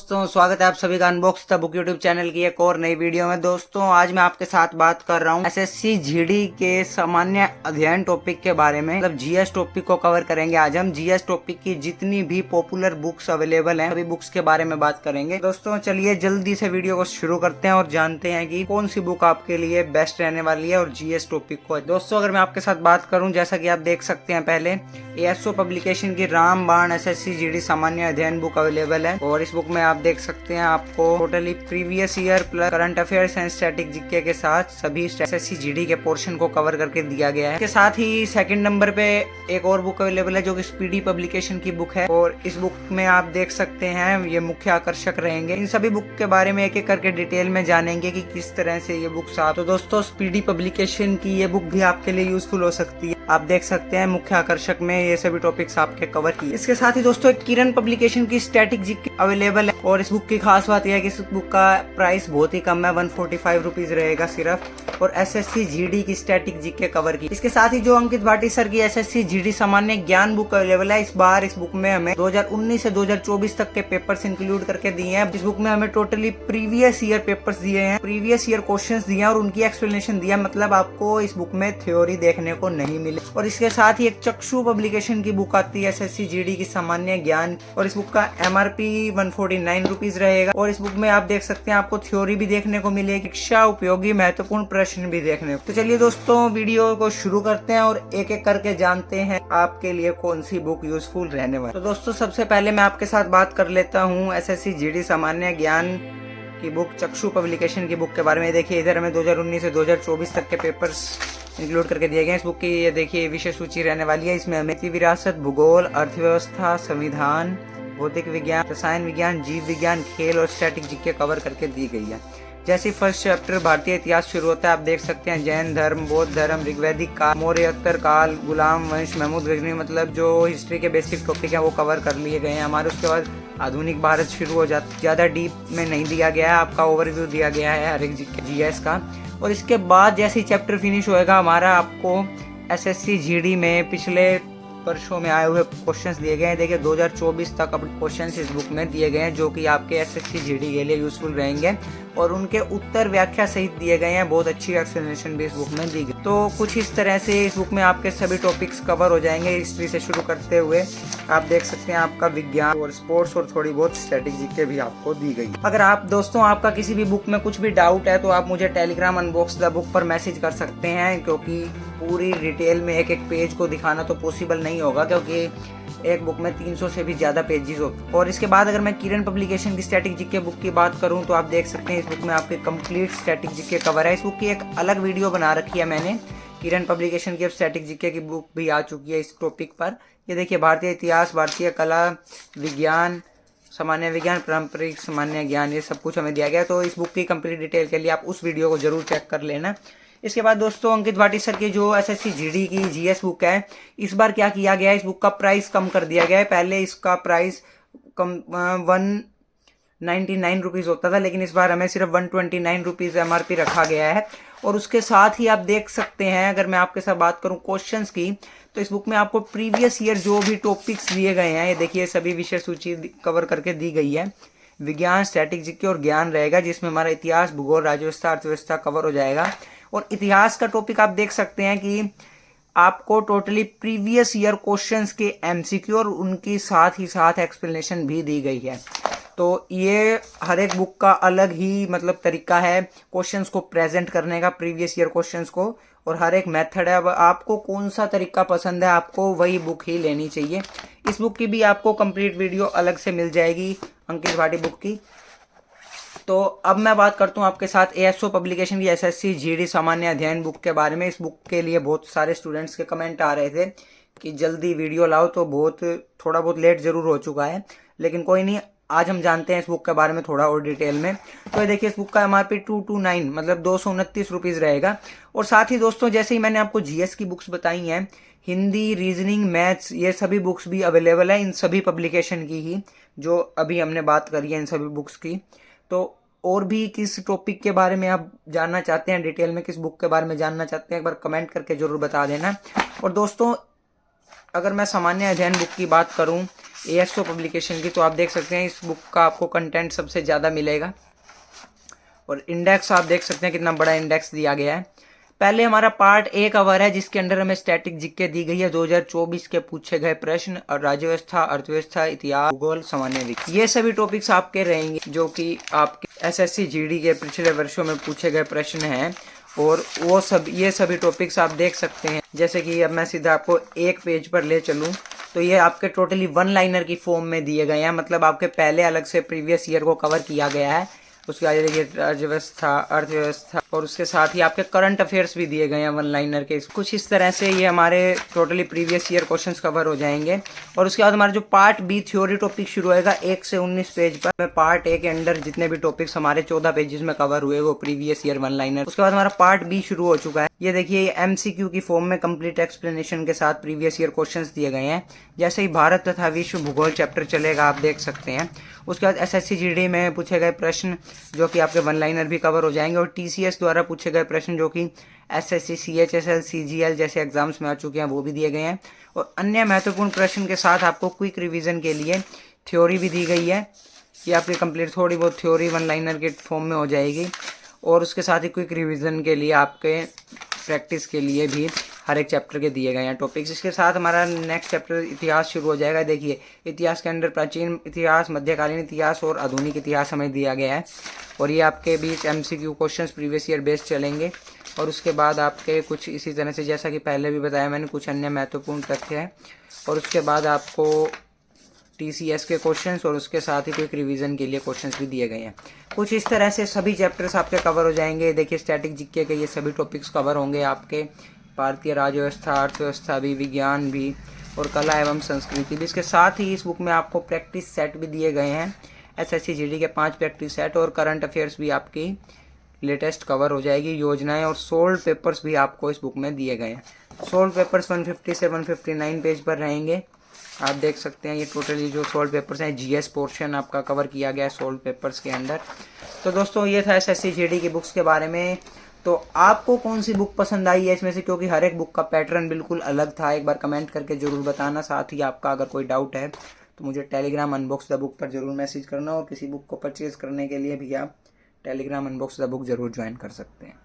दोस्तों, स्वागत है आप सभी का unbox the book YouTube channel की एक और नई वीडियो में। दोस्तों, आज मैं आपके साथ बात कर रहा हूँ एसएससी जीडी के सामान्य अध्ययन टॉपिक के बारे में। मतलब जीएस टॉपिक को कवर करेंगे। आज हम जीएस टॉपिक की जितनी भी पॉपुलर बुक्स अवेलेबल हैं सभी बुक्स के बारे में बात करेंगे। दोस्तों, चलिए जल्दी से वीडियो को शुरू करते हैं और जानते हैं कि कौन सी बुक आपके लिए बेस्ट रहने वाली है और जीएस टॉपिक को। दोस्तों, अगर मैं आपके साथ बात करूँ, जैसा की आप देख सकते हैं, पहले एएसओ पब्लिकेशन की रामबाण एसएससी जीडी सामान्य अध्ययन बुक अवेलेबल है। और इस बुक में आप देख सकते हैं आपको totally previous year plus current affairs and static GK के साथ सभी एसएससी जीडी के पोर्शन को कवर करके दिया गया है। इसके साथ ही सेकंड नंबर पे एक और बुक अवेलेबल है जो कि स्पीडी पब्लिकेशन की बुक है। और इस बुक में आप देख सकते हैं ये मुख्य आकर्षक रहेंगे। इन सभी बुक के बारे में एक एक करके डिटेल में जानेंगे कि किस तरह से ये बुक्स आप। तो दोस्तों, स्पीडी पब्लिकेशन की ये बुक भी आपके लिए यूजफुल हो सकती है। आप देख सकते हैं मुख्य आकर्षक में ये सभी टॉपिक्स आपके कवर किए। इसके साथ ही दोस्तों एक किरण पब्लिकेशन की स्टैटिक जीके अवेलेबल है। और इस बुक की खास बात यह है कि इस बुक का प्राइस बहुत ही कम है, 145 रुपीज रहेगा सिर्फ। और एसएससी जीडी की स्टैटिक जीके कवर की। इसके साथ ही जो अंकित भाटी सर की एसएससी जीडी सामान्य ज्ञान बुक अवेलेबल है। इस बार इस बुक में हमें 2019 से 2024 तक के पेपर्स इंक्लूड करके दिए हैं। इस बुक में हमें टोटली प्रीवियस ईयर पेपर्स दिए हैं, प्रीवियस ईयर क्वेश्चंस दिए हैं और उनकी एक्सप्लेनेशन दिया। मतलब आपको इस बुक में थ्योरी देखने को नहीं मिले। और इसके साथ ही एक चक्षु पब्लिकेशन की बुक आती है एसएससी जीडी की सामान्य ज्ञान। और इस बुक का एमआरपी 149 रुपीज रहेगा। और इस बुक में आप देख सकते हैं आपको थ्योरी भी देखने को मिलेगी, शिक्षा उपयोगी महत्वपूर्ण प्रश्न भी देखने को। तो चलिए दोस्तों, वीडियो को शुरू करते हैं और एक एक करके जानते हैं आपके लिए कौन सी बुक यूजफुल रहने वाली। तो दोस्तों, सबसे पहले मैं आपके साथ बात कर लेता हूँ एसएससी जीडी सामान्य ज्ञान की बुक चक्षु पब्लिकेशन की बुक के बारे में। देखिए, इधर हमें 2019 से 2024 तक के पेपर्स इंक्लूड करके दिए गए हैं। इस बुक की ये देखिए विषय सूची रहने वाली है। इसमें हमें विरासत, भूगोल, अर्थव्यवस्था, संविधान, भौतिक विज्ञान, रसायन विज्ञान, जीव विज्ञान, खेल और स्टैटिक जीके कवर करके दी गई है। जैसे फर्स्ट चैप्टर भारतीय इतिहास शुरू होता है, आप देख सकते हैं जैन धर्म, बौद्ध धर्म, ऋग्वैदिक काल, मौर्योत्तर काल, गुलाम वंश, महमूद गजनी, मतलब जो हिस्ट्री के बेसिक टॉपिक हैं वो कवर कर लिए गए हैं हमारे। उसके बाद आधुनिक भारत शुरू हो जाता, ज़्यादा डीप में नहीं दिया गया है, आपका ओवरव्यू दिया गया है हर एक जीएस का। और इसके बाद जैसे ही चैप्टर फिनिश होएगा हमारा, आपको एसएससी जीडी में पिछले वर्षों में आए हुए क्वेश्चंस दिए गए हैं। देखिए 2024 तक अब क्वेश्चंस इस बुक में दिए गए हैं जो कि आपके एसएससी जीडी के लिए यूजफुल रहेंगे। और उनके उत्तर व्याख्या सहित दिए गए हैं। बहुत अच्छी एक्सप्लेनेशन भी इस बुक में दी गई। तो कुछ इस तरह से इस बुक में आपके सभी टॉपिक्स कवर हो जाएंगे। हिस्ट्री से शुरू करते हुए आप देख सकते हैं आपका विज्ञान और स्पोर्ट्स और थोड़ी बहुत स्टैटिक जीके भी आपको दी गई। अगर आप दोस्तों आपका किसी भी बुक में कुछ भी डाउट है तो आप मुझे टेलीग्राम अनबॉक्स द बुक पर मैसेज कर सकते हैं, क्योंकि पूरी डिटेल में एक एक पेज को दिखाना तो पॉसिबल नहीं होगा, क्योंकि एक बुक में 300 से भी ज़्यादा पेजेस होते हैं। और इसके बाद अगर मैं किरण पब्लिकेशन की स्टैटिक जीके बुक की बात करूं तो आप देख सकते हैं इस बुक में आपके कंप्लीट स्टैटिक जीके कवर है। इस बुक की एक अलग वीडियो बना रखी है मैंने। किरण पब्लिकेशन की अब स्टैटिक जीके की बुक भी आ चुकी है इस टॉपिक पर। ये देखिए, भारतीय इतिहास, भारतीय कला, विज्ञान, सामान्य विज्ञान, पारंपरिक सामान्य ज्ञान, ये सब कुछ हमें दिया गया। तो इस बुक की कंप्लीट डिटेल के लिए आप उस वीडियो को जरूर चेक कर लेना। इसके बाद दोस्तों अंकित भाटी सर की जो एसएससी जीडी की जीएस बुक है, इस बार क्या किया गया है, इस बुक का प्राइस कम कर दिया गया है। पहले इसका प्राइस 199 रुपीज होता था, लेकिन इस बार हमें सिर्फ 129 रुपीज एमआरपी रखा गया है। और उसके साथ ही आप देख सकते हैं, अगर मैं आपके साथ बात करूं क्वेश्चंस की, तो इस बुक में आपको प्रीवियस ईयर जो भी टॉपिक्स दिए गए हैं, ये देखिए सभी विषय सूची कवर करके दी गई है। विज्ञान, स्टैटिक जीके और ज्ञान रहेगा, जिसमें हमारा इतिहास, भूगोल, राज्यव्यवस्था, अर्थव्यवस्था कवर हो जाएगा। और इतिहास का टॉपिक आप देख सकते हैं कि आपको टोटली प्रीवियस ईयर क्वेश्चंस के एमसीक्यू और उनकी साथ ही साथ एक्सप्लेनेशन भी दी गई है। तो ये हर एक बुक का अलग ही मतलब तरीका है क्वेश्चंस को प्रेजेंट करने का, प्रीवियस ईयर क्वेश्चंस को, और हर एक मेथड है। अब आपको कौन सा तरीका पसंद है, आपको वही बुक ही लेनी चाहिए। इस बुक की भी आपको कंप्लीट वीडियो अलग से मिल जाएगी अंकित भाटी बुक की। तो अब मैं बात करता हूँ आपके साथ एएसओ पब्लिकेशन की एसएससी जीडी सामान्य अध्ययन बुक के बारे में। इस बुक के लिए बहुत सारे स्टूडेंट्स के कमेंट आ रहे थे कि जल्दी वीडियो लाओ, तो थोड़ा बहुत लेट जरूर हो चुका है, लेकिन कोई नहीं, आज हम जानते हैं इस बुक के बारे में थोड़ा और डिटेल में। तो ये देखिए, इस बुक का एमआरपी 229 मतलब 229 रुपीज रहेगा। और साथ ही दोस्तों, जैसे ही मैंने आपको जीएस की बुक्स बताई हैं, हिंदी, रीजनिंग, मैथ्स, ये सभी बुक्स भी अवेलेबल है इन सभी पब्लिकेशन की ही, जो अभी हमने बात करी है इन सभी बुक्स की। तो और भी किस टॉपिक के बारे में आप जानना चाहते हैं डिटेल में, किस बुक के बारे में जानना चाहते हैं, एक बार कमेंट करके जरूर बता देना। और दोस्तों, अगर मैं सामान्य अध्ययन बुक की बात करूं, ASO पब्लिकेशन की। तो आप देख सकते हैं इस बुक का आपको कंटेंट सबसे ज़्यादा मिलेगा। और इंडेक्स आप देख सकते हैं कितना बड़ा इंडेक्स दिया गया है। पहले हमारा पार्ट A कवर है जिसके अंदर हमें स्टैटिक जीके दी गई है, 2024 के पूछे गए प्रश्न और राज्य व्यवस्था, अर्थव्यवस्था, इतिहास, भूगोल, सामान्य विज्ञान, ये सभी टॉपिक्स आपके रहेंगे जो कि आपके SSC GD के पिछले वर्षों में पूछे गए प्रश्न हैं। और वो सब ये सभी टॉपिक्स आप देख सकते हैं। जैसे कि अब मैं सीधा आपको एक पेज पर ले चलूँ तो ये आपके टोटली वन लाइनर की फॉर्म में दिए गए हैं, मतलब आपके पहले अलग से प्रीवियस ईयर को कवर किया गया है। उसके आगे देखिए राज्य व्यवस्था, अर्थव्यवस्था, और उसके साथ ही आपके करंट अफेयर्स भी दिए गए हैं वन लाइनर के। कुछ इस तरह से ये हमारे totally previous year questions cover हो जाएंगे। और उसके बाद हमारा जो पार्ट B थ्योरी टॉपिक शुरू होएगा 1 से 19 पेज पर। पार्ट A के अंदर जितने भी टॉपिक्स हमारे 14 पेजेस में कवर हुए वो प्रीवियस ईयर वन लाइनर। उसके बाद हमारा पार्ट B शुरू हो चुका है। ये देखिए MCQ की फॉर्म में कंप्लीट एक्सप्लेनेशन के साथ प्रीवियस ईयर क्वेश्चंस दिए गए हैं। जैसे ही भारत तथा विश्व भूगोल चैप्टर चलेगा आप देख सकते हैं। उसके बाद SSC GD में पूछे गए प्रश्न जो कि आपके वन लाइनर भी कवर हो जाएंगे। और TCS द्वारा पूछे गए प्रश्न जो कि SSC CHSL CGL जैसे एग्जाम्स में आ चुके हैं वो भी दिए गए हैं। और अन्य महत्वपूर्ण प्रश्न के साथ आपको क्विक रिवीजन के लिए थ्योरी भी दी गई है। ये आपकी कंप्लीट थोड़ी बहुत थ्योरी वन लाइनर के फॉर्म में हो जाएगी। और उसके साथ ही क्विक रिवीजन के लिए आपके प्रैक्टिस के लिए भी हर एक चैप्टर के दिए गए हैं टॉपिक्स। इसके साथ हमारा नेक्स्ट चैप्टर इतिहास शुरू हो जाएगा। देखिए इतिहास के अंदर प्राचीन इतिहास, मध्यकालीन इतिहास और आधुनिक इतिहास हमें दिया गया है। और ये आपके बीच MCQ questions previous year based चलेंगे। और उसके बाद आपके कुछ इसी तरह से जैसा कि पहले भी बताया मैंने कुछ अन्य महत्वपूर्ण तथ्य हैं। और उसके बाद आपको TCS के क्वेश्चंस और उसके साथ ही क्विक रिवीजन के लिए क्वेश्चंस भी दिए गए हैं। कुछ इस तरह से सभी चैप्टर्स आपके कवर हो जाएंगे। देखिए स्टैटिक जीके के ये सभी टॉपिक्स कवर होंगे आपके। भारतीय राज्य व्यवस्था, अर्थव्यवस्था भी, विज्ञान भी और कला एवं संस्कृति भी। इसके साथ ही इस बुक में आपको प्रैक्टिस सेट भी दिए गए हैं। SSC GD के 5 प्रैक्टिस सेट और करंट अफेयर्स भी आपकी लेटेस्ट कवर हो जाएगी। योजनाएं और सोल्व पेपर्स भी आपको इस बुक में दिए गए हैं। सोल्व पेपर्स 150 से 159 पेज पर रहेंगे। आप देख सकते हैं ये टोटली जो सोल्व पेपर्स हैं GS पोर्शन आपका कवर किया गया है सोल्व पेपर्स के अंदर। तो दोस्तों ये था SSC GD की बुक्स के बारे में। तो आपको कौन सी बुक पसंद आई है इसमें से, क्योंकि हर एक बुक का पैटर्न बिल्कुल अलग था। एक बार कमेंट करके ज़रूर बताना। साथ ही आपका अगर कोई डाउट है तो मुझे टेलीग्राम अनबॉक्स द बुक पर ज़रूर मैसेज करना। और किसी बुक को परचेज़ करने के लिए भी आप टेलीग्राम अनबॉक्स द बुक ज़रूर ज्वाइन कर सकते हैं।